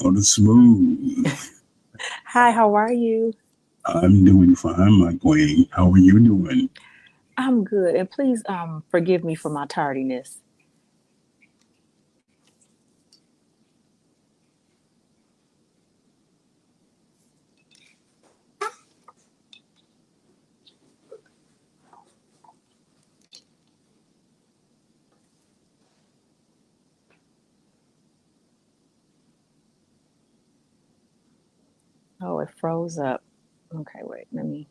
on the smooth. Hi, how are you? I'm doing fine, my queen. How are you doing? I'm good. And please forgive me for my tardiness. Oh, it froze up. Okay, wait, let me.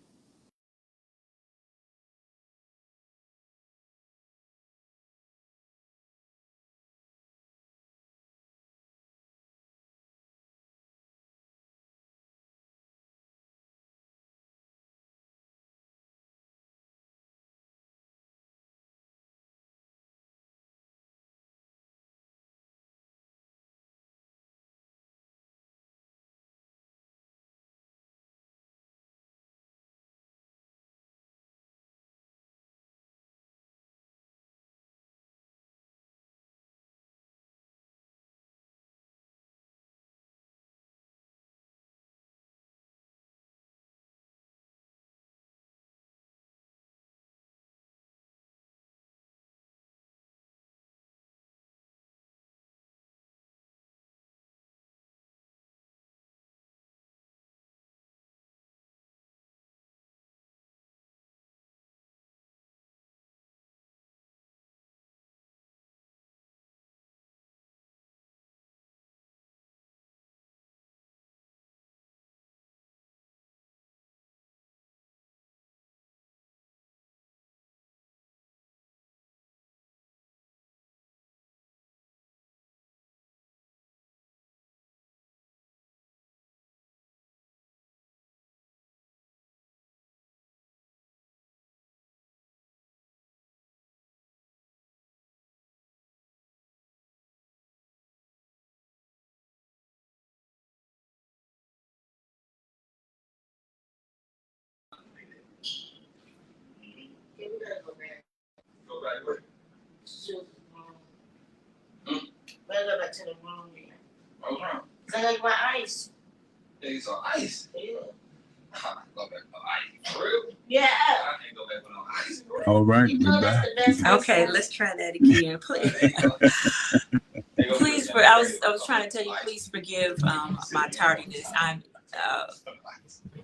Go back to the room here. What's wrong? Cause I got my ice. Yeah, you saw ice? Yeah. Go back for ice. For real? Yeah. I can't go back with no ice. All right, we're back. Okay, let's try that again. Please, I was trying to tell you, please forgive my tardiness.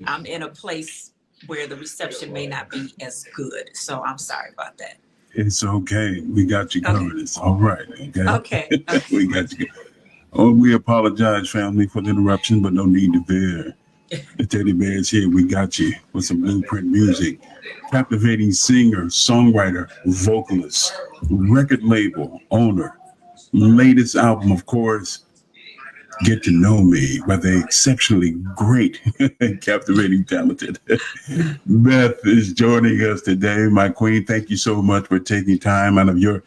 I'm in a place where the reception may not be as good, so I'm sorry about that. It's okay. We got you covered. Okay. It's all right. Okay. Okay. We got you. Oh, we apologize, family, for the interruption, but no need to fear. The teddy bear is here. We got you with some blueprint music. Captivating singer, songwriter, vocalist, record label owner. Latest album, of course, Get to Know Me by the exceptionally great and captivating talented Beth is joining us today. My queen, thank you so much for taking time out of your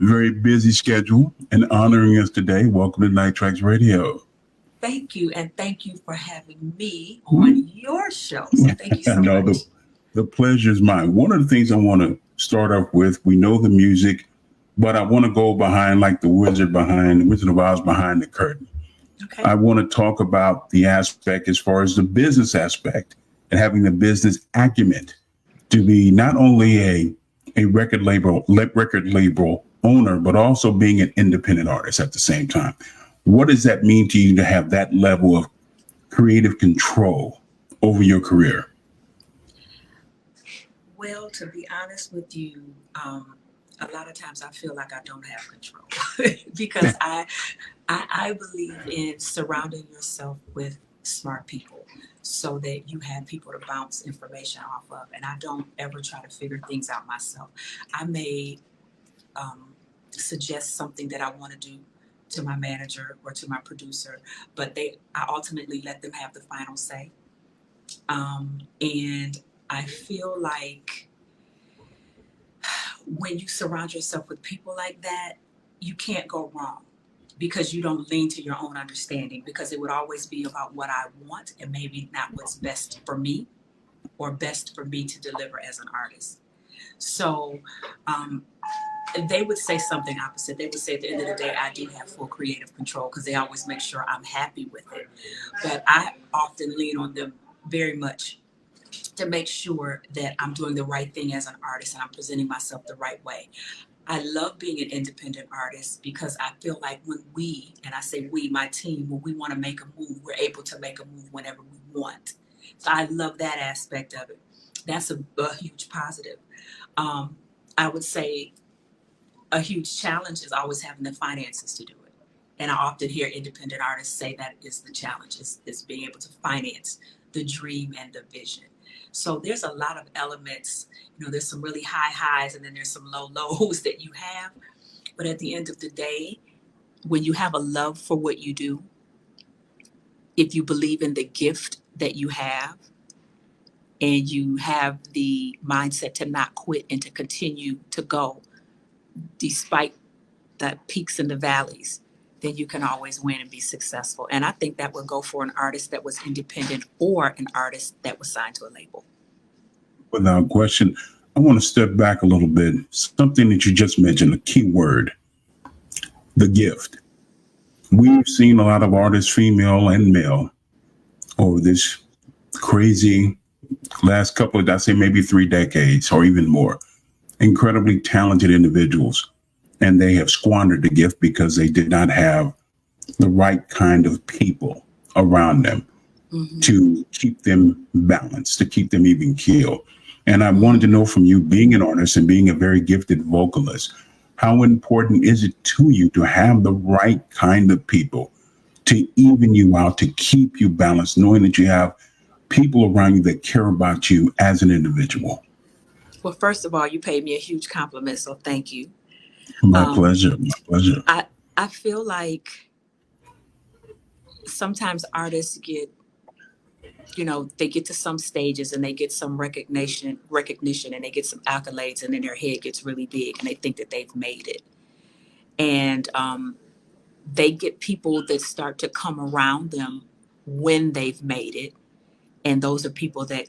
very busy schedule and honoring us today. Welcome to Night Traxx Radio. Thank you, and thank you for having me on your show. So thank you so much. The pleasure is mine. One of the things I want to start off with, we know the music, but I want to go behind like the Wizard of Oz behind the curtain. Okay. I want to talk about the aspect as far as the business aspect and having the business acumen to be not only a record label owner, but also being an independent artist at the same time. What does that mean to you to have that level of creative control over your career? Well, to be honest with you, a lot of times I feel like I don't have control because I believe in surrounding yourself with smart people so that you have people to bounce information off of. And I don't ever try to figure things out myself. I may suggest something that I want to do to my manager or to my producer, but I ultimately let them have the final say. And I feel like when you surround yourself with people like that, you can't go wrong because you don't lean to your own understanding, because it would always be about what I want and maybe not what's best for me or best for me to deliver as an artist. So they would say something opposite. They would say at the end of the day, I do have full creative control because they always make sure I'm happy with it. But I often lean on them very much to make sure that I'm doing the right thing as an artist and I'm presenting myself the right way. I love being an independent artist because I feel like when we, and I say we, my team, when we want to make a move, we're able to make a move whenever we want. So I love that aspect of it. That's a huge positive. I would say a huge challenge is always having the finances to do it. And I often hear independent artists say that is the challenge, is being able to finance the dream and the vision. So there's a lot of elements, there's some really high highs and then there's some low lows that you have. But at the end of the day, when you have a love for what you do, if you believe in the gift that you have and you have the mindset to not quit and to continue to go despite the peaks and the valleys, then you can always win and be successful. And I think that would go for an artist that was independent or an artist that was signed to a label. Without question. I want to step back a little bit. Something that you just mentioned, a key word, the gift. We've seen a lot of artists, female and male, over this crazy last couple of, I'd say maybe 3 decades or even more. Incredibly talented individuals. And they have squandered the gift because they did not have the right kind of people around them to keep them balanced, to keep them even keel. And I wanted to know from you, being an artist and being a very gifted vocalist, how important is it to you to have the right kind of people to even you out, to keep you balanced, knowing that you have people around you that care about you as an individual? Well, first of all, you paid me a huge compliment, so thank you. My pleasure. My pleasure. I feel like sometimes artists get, they get to some stages and they get some recognition and they get some accolades and then their head gets really big and they think that they've made it. And they get people that start to come around them when they've made it. And those are people that,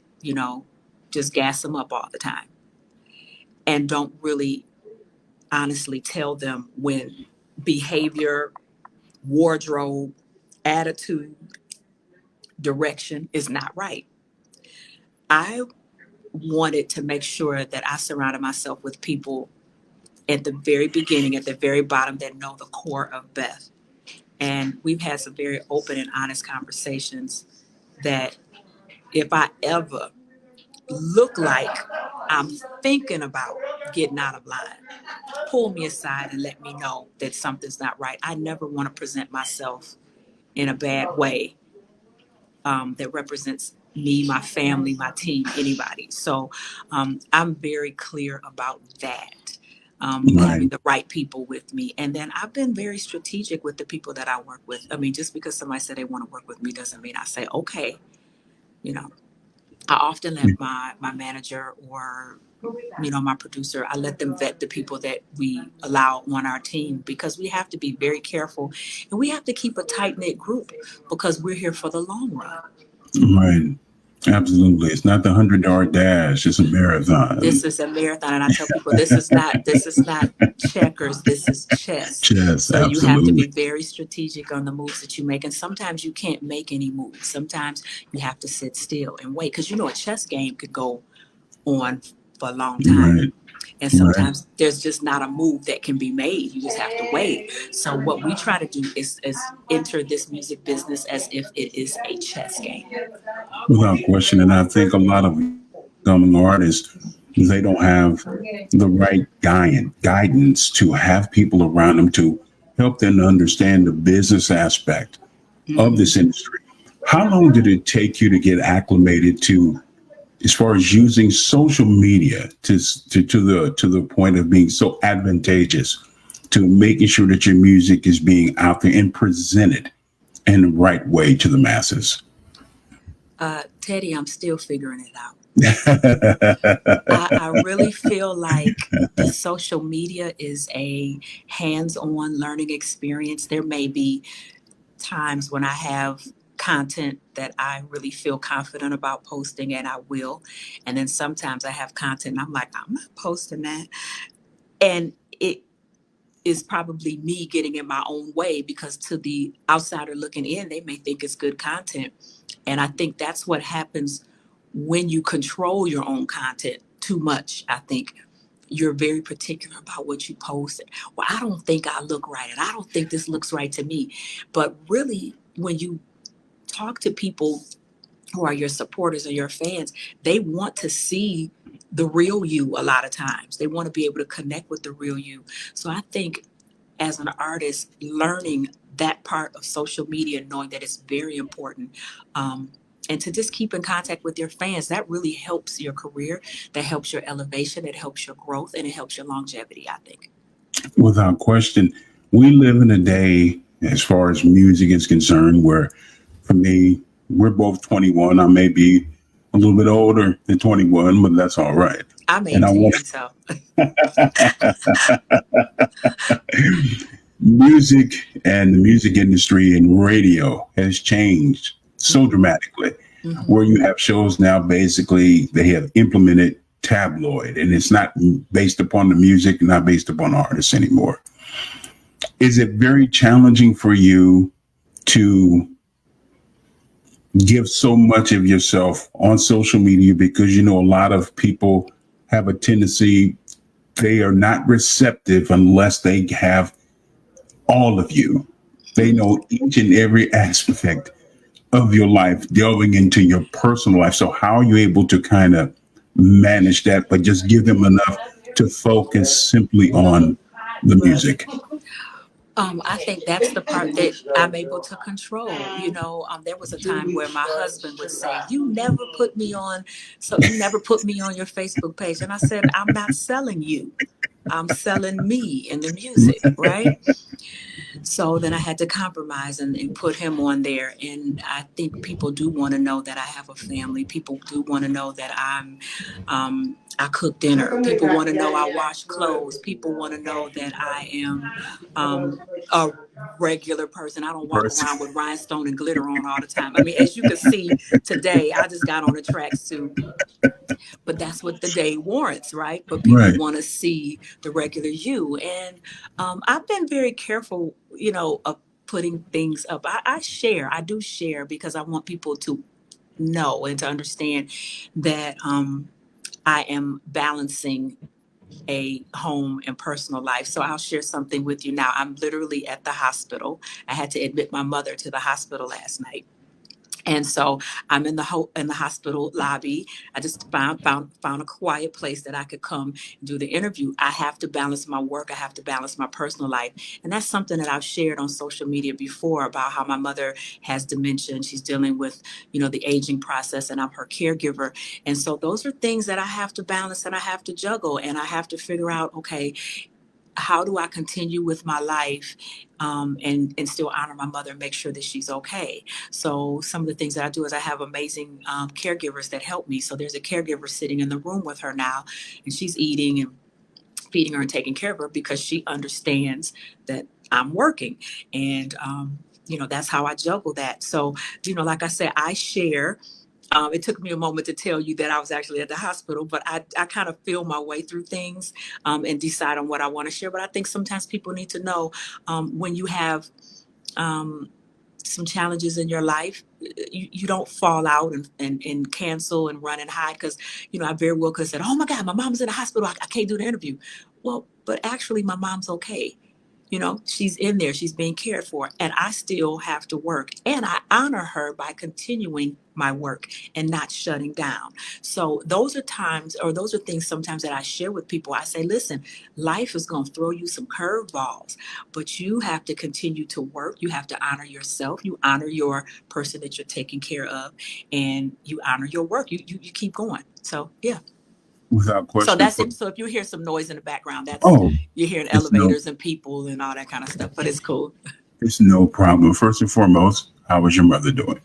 just gas them up all the time and don't really honestly tell them when behavior, wardrobe, attitude, direction is not right. I wanted to make sure that I surrounded myself with people at the very beginning, at the very bottom, that know the core of Beth. And we've had some very open and honest conversations that if I ever look like I'm thinking about getting out of line, pull me aside and let me know that something's not right. I never want to present myself in a bad way that represents me, my family, my team, anybody. So I'm very clear about that. Having the right people with me. And then I've been very strategic with the people that I work with. I mean, just because somebody said they want to work with me doesn't mean I say, okay, I often let my manager or, my producer, I let them vet the people that we allow on our team because we have to be very careful and we have to keep a tight-knit group because we're here for the long run. Right. Absolutely. It's not the 100-yard dash. It's a marathon. This is a marathon. And I tell people, this is not checkers. This is chess. Chess, so absolutely. You have to be very strategic on the moves that you make. And sometimes you can't make any moves. Sometimes you have to sit still and wait. Because, a chess game could go on for a long time. Right. And sometimes there's just not a move that can be made. You just have to wait. So what we try to do is enter this music business as if it is a chess game. Without question. And I think a lot of young artists, they don't have the right guidance to have people around them to help them to understand the business aspect of this industry. How long did it take you to get acclimated to, as far as using social media to the point of being so advantageous to making sure that your music is being out there and presented in the right way to the masses? Teddy, I'm still figuring it out. I really feel like the social media is a hands-on learning experience. There may be times when I have content that I really feel confident about posting and I will. And then sometimes I have content and I'm like, I'm not posting that. And it is probably me getting in my own way, because to the outsider looking in, they may think it's good content. And I think that's what happens when you control your own content too much. I think you're very particular about what you post. Well, I don't think I look right, and I don't think this looks right to me. But really, when you talk to people who are your supporters or your fans, they want to see the real you a lot of times. They want to be able to connect with the real you. So I think as an artist, learning that part of social media, knowing that it's very important, and to just keep in contact with your fans, that really helps your career, that helps your elevation, it helps your growth, and it helps your longevity, I think. Without question, we live in a day, as far as music is concerned, where for me, we're both 21. I may be a little bit older than 21, but that's all right. I'm And I 18, want so. music and the music industry and radio has changed so dramatically, where you have shows now, basically, they have implemented tabloid, and it's not based upon the music, not based upon artists anymore. Is it very challenging for you to give so much of yourself on social media, because you know a lot of people have a tendency, they are not receptive unless they have all of you. They know each and every aspect of your life, delving into your personal life. So how are you able to kind of manage that, but just give them enough to focus simply on the music? I think that's the part that I'm able to control. You know, there was a time where my husband would say, "You never put me on, so you never put me on your Facebook page." And I said, "I'm not selling you. I'm selling me and the music, right?" So then I had to compromise and put him on there. And I think people do want to know that I have a family. People do want to know that I cook dinner. People want to know I wash clothes. People want to know that I am a regular person. I don't walk around with rhinestone and glitter on all the time. I mean, as you can see today, I just got on a tracksuit. But that's what the day warrants, right? But people want to see the regular you. And I've been very careful, you know, of putting things up. I do share, because I want people to know and to understand that I am balancing a home and personal life. So I'll share something with you now. I'm literally at the hospital. I had to admit my mother to the hospital last night. And so I'm in the hospital lobby. I just found a quiet place that I could come and do the interview. I have to balance my work. I have to balance my personal life. And that's something that I've shared on social media before, about how my mother has dementia and she's dealing with, you know, the aging process, and I'm her caregiver. And so those are things that I have to balance and I have to juggle, and I have to figure out, okay, how do I continue with my life and still honor my mother and make sure that she's okay? So some of the things that I do is I have amazing caregivers that help me. So there's a caregiver sitting in the room with her now, and she's eating and feeding her and taking care of her, because she understands that I'm working. And, you know, that's how I juggle that. So, you know, like I said, I share. It took me a moment to tell you that I was actually at the hospital, but I kind of feel my way through things and decide on what I want to share. But I think sometimes people need to know when you have some challenges in your life, you don't fall out and cancel and run and hide. Because, you know, I very well could have said, "Oh my God, my mom's in the hospital. I can't do the interview." Well, but actually my mom's okay. You know, she's in there, she's being cared for, and I still have to work. And I honor her by continuing my work and not shutting down. So those are times, or those are things sometimes that I share with people. I say, listen, life is going to throw you some curveballs, but you have to continue to work. You have to honor yourself. You honor your person that you're taking care of, and you honor your work. You keep going. So, yeah. Without question. So that's it. So if you hear some noise in the background, that's you're hearing elevators and people and all that kind of stuff, but it's cool. It's no problem. First and foremost, how is your mother doing?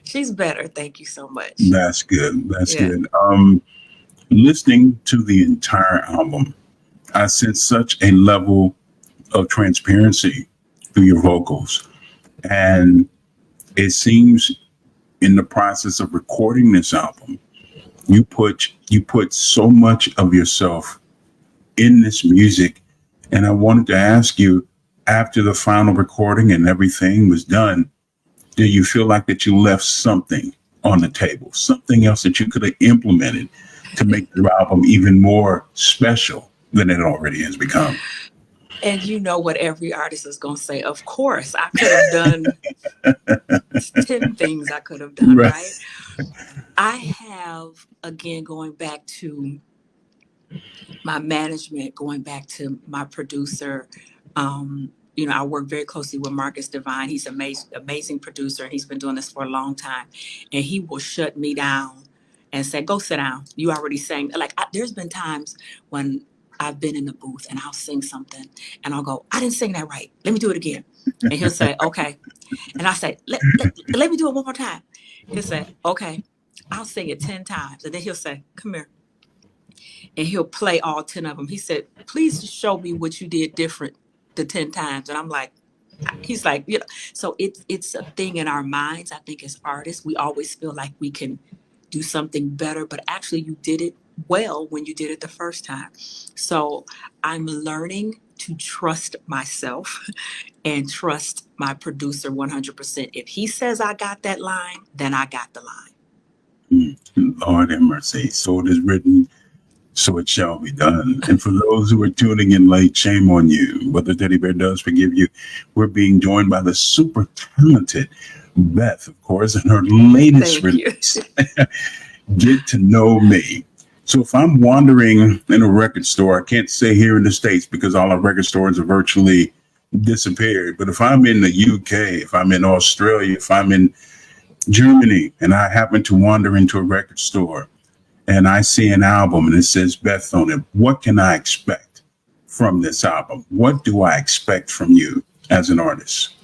She's better. Thank you so much. That's good. That's good. Listening to the entire album, I sense such a level of transparency through your vocals. And it seems in the process of recording this album, you put so much of yourself in this music, And I wanted to ask you, after the final recording and everything was done, do you feel like that you left something on the table, something else that you could have implemented to make your album even more special than it already has become? And you know what every artist is going to say. Of course, I could have done 10 things I could have done, right? I have, again, going back to my management, going back to my producer, I work very closely with Marcus Divine. He's an amazing producer. He's been doing this for a long time. And he will shut me down and say, go sit down. You already sang. Like, there's been times when I've been in the booth and I'll sing something and I'll go, I didn't sing that right. Let me do it again. And he'll say, okay. And I say, let me do it one more time. He'll say, okay. I'll sing it 10 times. And then he'll say, come here. And he'll play all 10 of them. He said, please show me what you did different the 10 times. And I'm like, he's like, so it's a thing in our minds. I think as artists, we always feel like we can do something better, but actually you did it well when you did it the first time. So I'm learning to trust myself and trust my producer 100%. If he says I got that line, then I got the line. Lord have mercy. So it is written, so it shall be done. And for those who are tuning in late, shame on you. But the teddy bear does forgive you. We're being joined by the super talented Beth, of course, and her latest release, Get to Know Me. So if I'm wandering in a record store, I can't say here in the States because all our record stores are virtually disappeared. But if I'm in the UK, if I'm in Australia, if I'm in Germany, and I happen to wander into a record store and I see an album and it says Beth on it, what can I expect from this album? What do I expect from you as an artist?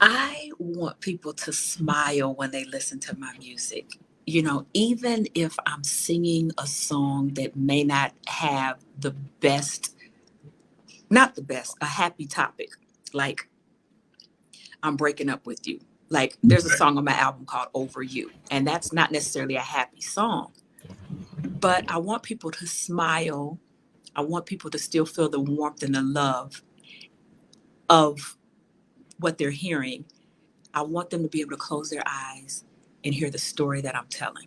I want people to smile when they listen to my music. Even if I'm singing a song that may not have the best, not the best, a happy topic, like I'm breaking up with you. Like there's a song on my album called Over You, and that's not necessarily a happy song, but I want people to smile. I want people to still feel the warmth and the love of what they're hearing. I want them to be able to close their eyes and hear the story that I'm telling.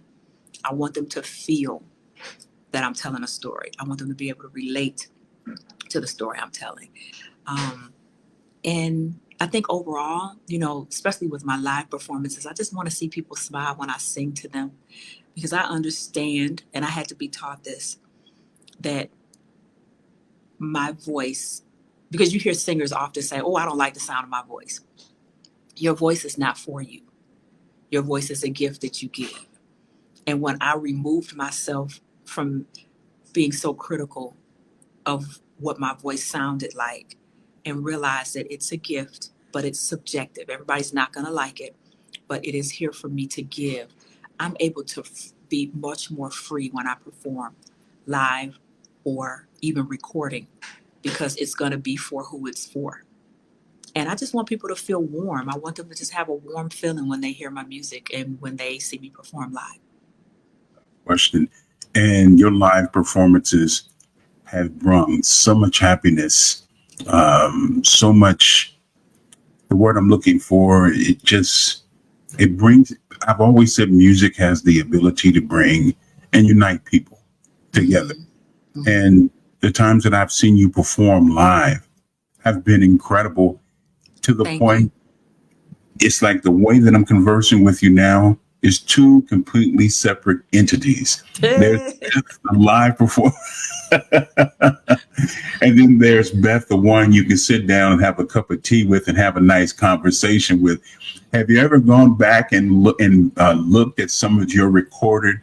I want them to feel that I'm telling a story. I want them to be able to relate to the story I'm telling. And I think overall, especially with my live performances, I just want to see people smile when I sing to them, because I understand, and I had to be taught this, that my voice, because you hear singers often say, oh, I don't like the sound of my voice. Your voice is not for you. Your voice is a gift that you give. And when I removed myself from being so critical of what my voice sounded like and realized that it's a gift, but it's subjective. Everybody's not going to like it, but it is here for me to give. I'm able to be much more free when I perform live or even recording, because it's going to be for who it's for. And I just want people to feel warm. I want them to just have a warm feeling when they hear my music and when they see me perform live. Question. And your live performances have brought so much happiness, so much, the word I'm looking for, it brings, I've always said music has the ability to bring and unite people together. Mm-hmm. And the times that I've seen you perform live have been incredible, to the point, it's like the way that I'm conversing with you now is two completely separate entities. There's a live performance. And then there's Beth, the one you can sit down and have a cup of tea with and have a nice conversation with. Have you ever gone back and looked at some of your recorded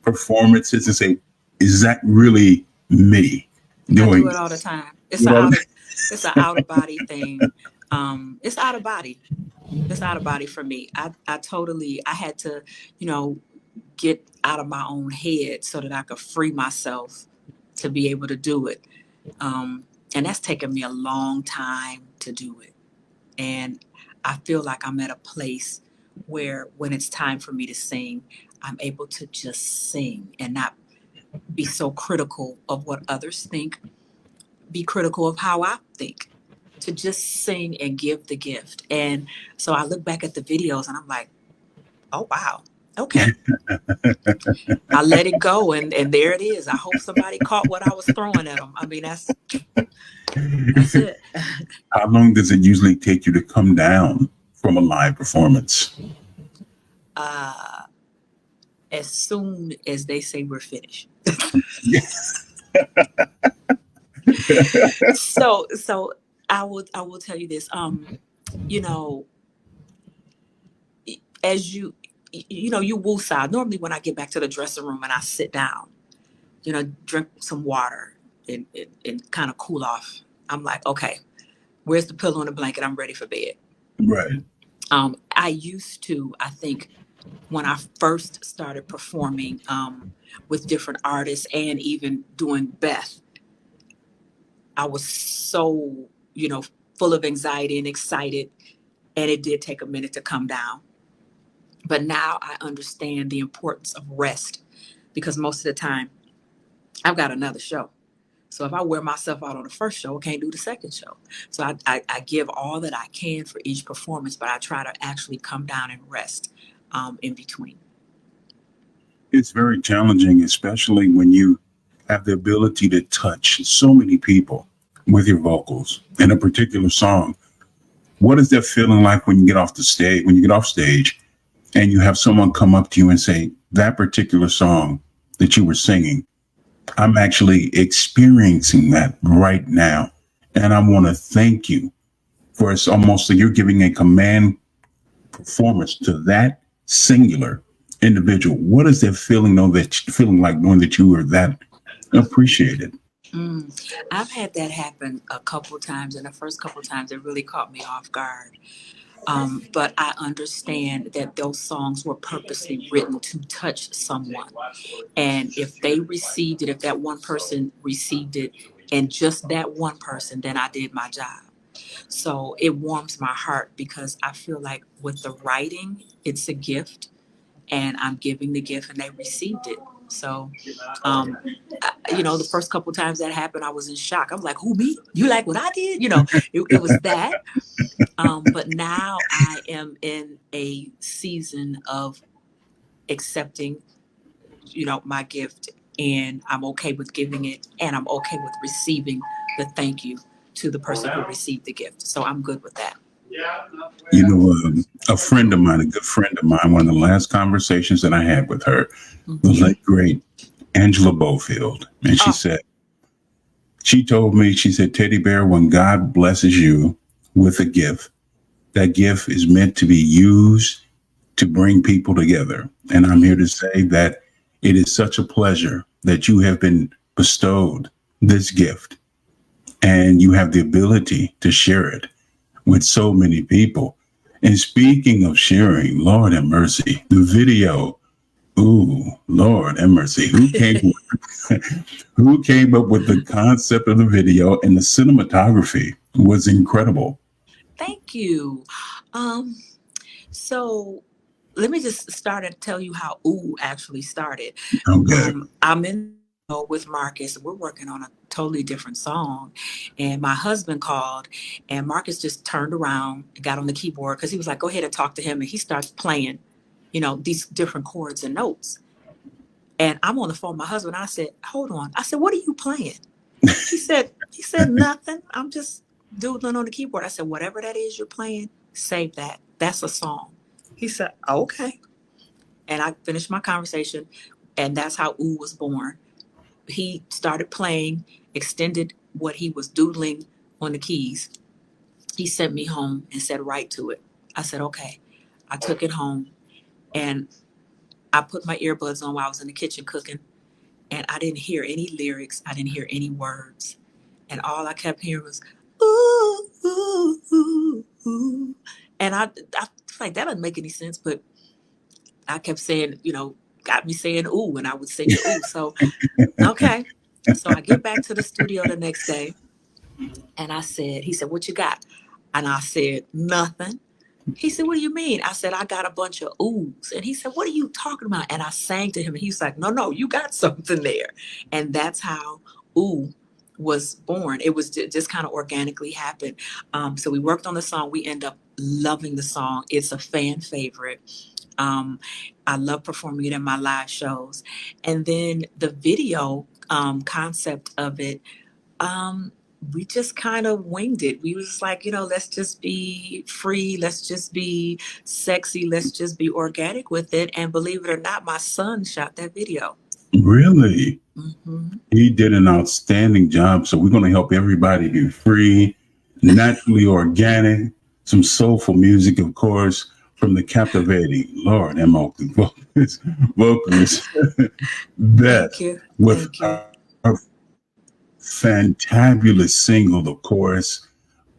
performances and say, is that really me doing? I do it all the time. It's an out of body thing. It's out of body. It's out of body for me. I had to, get out of my own head so that I could free myself to be able to do it. And that's taken me a long time to do it. And I feel like I'm at a place where when it's time for me to sing, I'm able to just sing and not be so critical of what others think, be critical of how I think, to just sing and give the gift. And so I look back at the videos and I'm like, oh, wow. Okay. I let it go. And there it is. I hope somebody caught what I was throwing at them. I mean, that's it. How long does it usually take you to come down from a live performance? As soon as they say we're finished. So I will tell you this. You know, as you woo side. Normally, when I get back to the dressing room and I sit down, drink some water and kind of cool off. I'm like, okay, where's the pillow and the blanket? I'm ready for bed. Right. I think when I first started performing with different artists and even doing Beth, I was so, full of anxiety and excited. And it did take a minute to come down. But now I understand the importance of rest, because most of the time I've got another show. So if I wear myself out on the first show, I can't do the second show. So I give all that I can for each performance, but I try to actually come down and rest in between. It's very challenging, especially when you have the ability to touch so many people with your vocals in a particular song. What is that feeling like when you get off stage and you have someone come up to you and say, that particular song that you were singing, I'm actually experiencing that right now. And I want to thank you for it's almost like you're giving a command performance to that singular individual. What is that feeling like knowing that you were that appreciated? I've had that happen a couple times, and the first couple times it really caught me off guard. But I understand that those songs were purposely written to touch someone. And if they received it, if that one person received it, and just that one person, then I did my job. So it warms my heart, because I feel like with the writing, it's a gift, and I'm giving the gift and they received it. So, the first couple times that happened, I was in shock. I'm like, who, me? You like what I did? It was that. But now I am in a season of accepting, my gift, and I'm okay with giving it, and I'm okay with receiving the thank you to the person who received the gift. So I'm good with that. A friend of mine, a good friend of mine, one of the last conversations that I had with her, the late great Angela Bofield, and she told me, she said, Teddy Bear, when God blesses you with a gift, that gift is meant to be used to bring people together. And I'm here to say that it is such a pleasure that you have been bestowed this gift, and you have the ability to share it with so many people. And speaking of sharing, Lord have mercy, the video, ooh, Lord have mercy. Who came up with the concept of the video? And the cinematography was incredible. Thank you. So let me just start and tell you how Ooh actually started. Okay. I'm in with Marcus. We're working on a totally different song, and my husband called, and Marcus just turned around and got on the keyboard, because he was like, go ahead and talk to him. And he starts playing, these different chords and notes. And I'm on the phone with my husband. I said, hold on. I said, what are you playing? He said, nothing. I'm just doodling on the keyboard. I said, whatever that is you're playing, save that. That's a song. He said, okay. And I finished my conversation, and that's how Ooh was born. He started playing, extended what he was doodling on the keys. He sent me home and said, write to it. I said, okay. I took it home, and I put my earbuds on while I was in the kitchen cooking, and I didn't hear any lyrics. I didn't hear any words. And all I kept hearing was, ooh, ooh, ooh, ooh. And I like, that doesn't make any sense, but I kept saying, got me saying ooh, and I would sing the ooh. So, okay. So I get back to the studio the next day, and he said, what you got? And I said, nothing. He said, what do you mean? I said, I got a bunch of oohs. And he said, what are you talking about? And I sang to him, and he was like, no, you got something there. And that's how Ooh was born. It was just kind of organically happened. So we worked on the song. We end up loving the song. It's a fan favorite. I love performing it in my live shows. And then the video concept of it, we just kind of winged it. We was just like, let's just be free. Let's just be sexy. Let's just be organic with it. And believe it or not, my son shot that video. Really? Mm-hmm. He did an outstanding job. So we're going to help everybody be free, naturally organic, some soulful music, of course, from the captivating, Lord, and vocalist, Beth, Thank you. with Thank you. a fantabulous single, of course.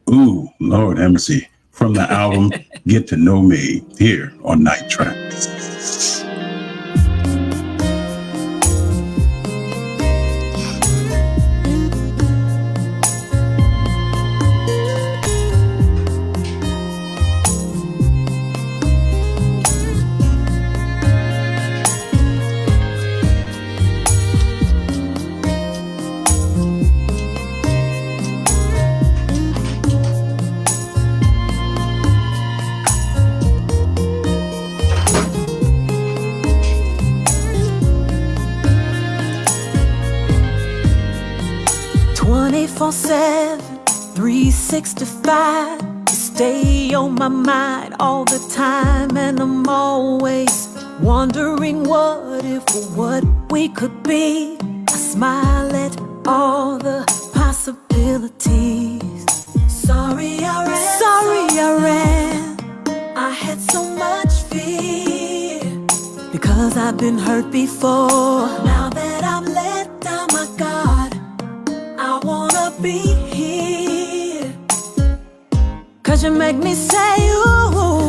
Ooh, Lord have mercy. From the album Get to Know Me, here on Night Traxx. "24/7, 365. You stay on my mind all the time, and I'm always wondering what if or what we could be. I smile at all the possibilities. Sorry I ran. I had so much fear, because I've been hurt before. Now that I'm let down, my God, I wanna be here. 'Cause you make me say ooh, ooh,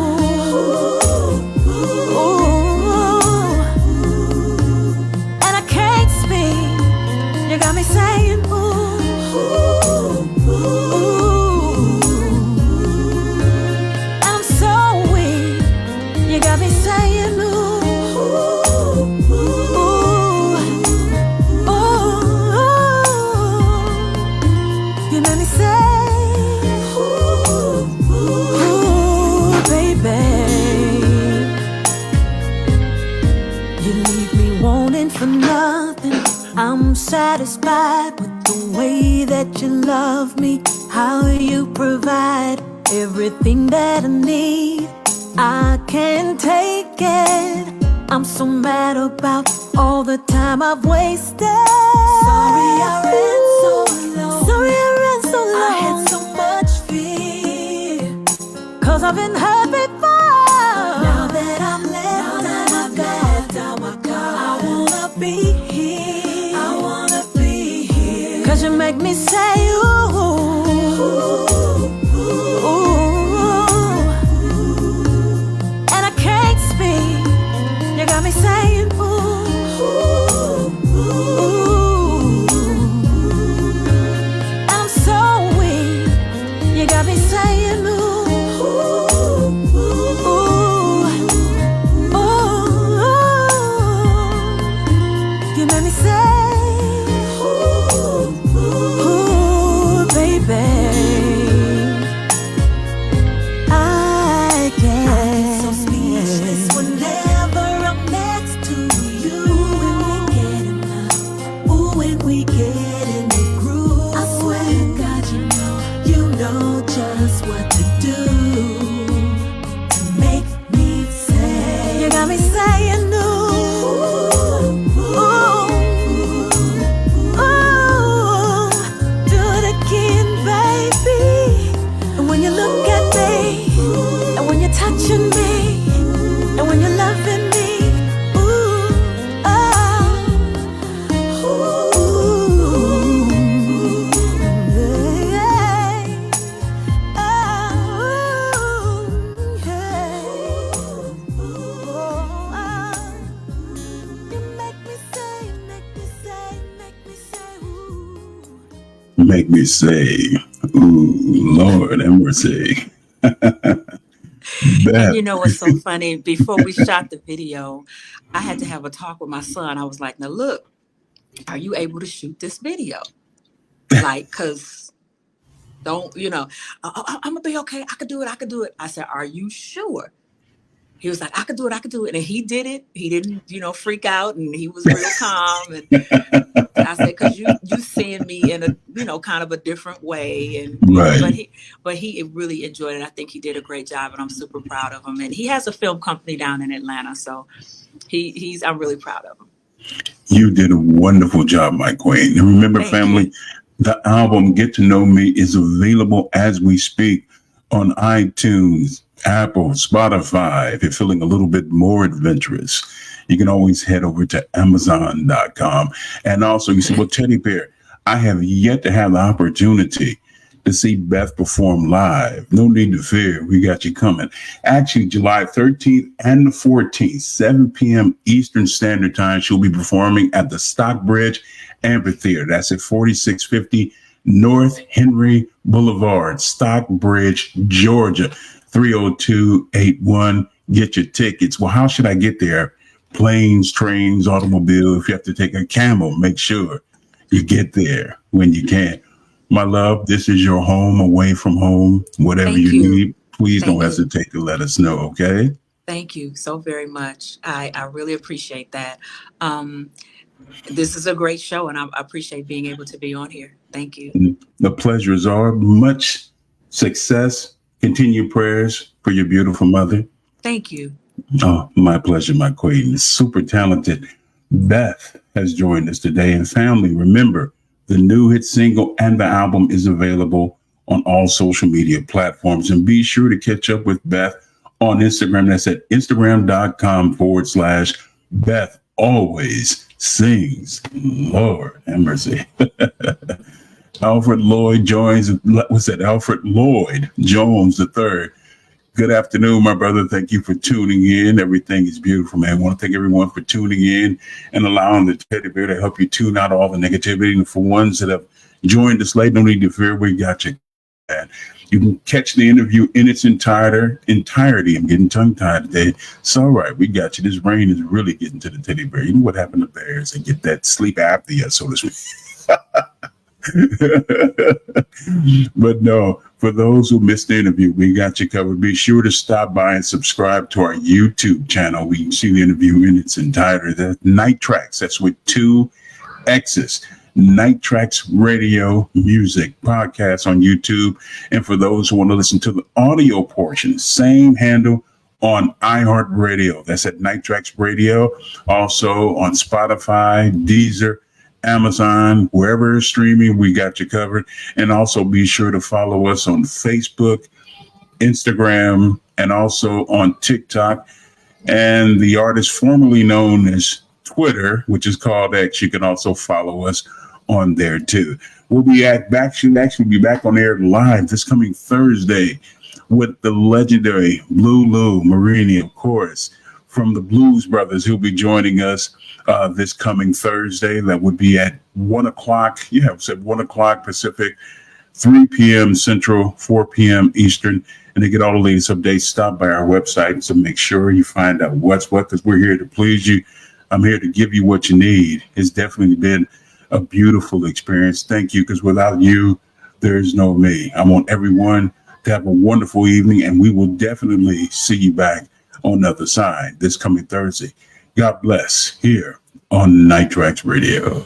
ooh. And I can't speak. You got me saying ooh, ooh, ooh. And I'm so weak. You got me saying ooh. For nothing, I'm satisfied with the way that you love me, how you provide everything that I need. I can't take it. I'm so mad about all the time I've wasted. Sorry I ran so long. I had so much fear, 'cause I've been hurt before. Now that I'm left down, my God, I wanna be here. I wanna be here. 'Cause you make me say ooh, ooh, ooh. And I can't speak. You got me saying ooh, ooh, ooh. I'm so weak. You got me saying ooh. Make me say, ooh, Lord have mercy. And you know what's so funny? Before we shot the video, I had to have a talk with my son. I was like, now look, are you able to shoot this video? like, cause don't, I'm gonna be okay. I could do it. I said, are you sure? He was like, I could do it. And he did it. He didn't, freak out, and he was real calm. And I said, cause you seeing me in a, kind of a different way. And, right. but he really enjoyed it. I think he did a great job, and I'm super proud of him. And he has a film company down in Atlanta. So I'm really proud of him. You did a wonderful job, my queen. And remember, family, the album Get to Know Me is available as we speak on iTunes, Apple, Spotify. If you're feeling a little bit more adventurous, you can always head over to Amazon.com. And also, you see, well, Teddy Bear, I have yet to have the opportunity to see Beth perform live. No need to fear. We got you coming. Actually, July 13th and the 14th, 7 p.m. Eastern Standard Time, she'll be performing at the Stockbridge Amphitheater. That's at 4650 North Henry Boulevard, Stockbridge, Georgia, 30281. Get your tickets. Well, how should I get there? Planes, trains, automobile. If you have to take a camel, make sure you get there when you can. My love, this is your home away from home. Whatever you need, please don't hesitate to let us know, okay? Thank you so very much. I really appreciate that. This is a great show, and I appreciate being able to be on here. Thank you. The pleasure is ours. Much success. Continued prayers for your beautiful mother. Thank you. Oh, my pleasure, my queen. Super talented Beth has joined us today. And family, remember, the new hit single and the album is available on all social media platforms. And be sure to catch up with Beth on Instagram. That's at Instagram.com/Beth Always Sings. Lord have mercy. Alfred Lloyd Jones. What's that? Alfred Lloyd Jones III. Good afternoon, my brother. Thank you for tuning in. Everything is beautiful, man. I want to thank everyone for tuning in and allowing the Teddy Bear to help you tune out all the negativity. And for ones that have joined us late, no need to fear. We got you. You can catch the interview in its entirety. I'm getting tongue-tied today. It's all right. We got you. This rain is really getting to the Teddy Bear. You know what happened to bears? They get that sleep apnea, so to speak. But no, for those who missed the interview, we got you covered. Be sure to stop by and subscribe to our YouTube channel. We can see the interview in its entirety. That's Traxx. That's with 2 X's. Traxx Radio Music Podcast on YouTube. And for those who want to listen to the audio portion, same handle on iHeartRadio. That's at Traxx Radio. Also on Spotify, Deezer, Amazon, wherever it's streaming, we got you covered. And also be sure to follow us on Facebook, Instagram, and also on TikTok. And the artist formerly known as Twitter, which is called X, you can also follow us on there too. We'll be back on air live this coming Thursday with the legendary Lulu Marini, of course, from the Blues Brothers, who'll be joining us this coming Thursday. That would be at 1 o'clock. Yeah, it said 1 o'clock Pacific, 3 p.m. Central, 4 p.m. Eastern. And to get all the latest updates, stop by our website. So make sure you find out what's what, because we're here to please you. I'm here to give you what you need. It's definitely been a beautiful experience. Thank you, because without you, there's no me. I want everyone to have a wonderful evening, and we will definitely see you back on the other side this coming Thursday. God bless here on Traxx Radio.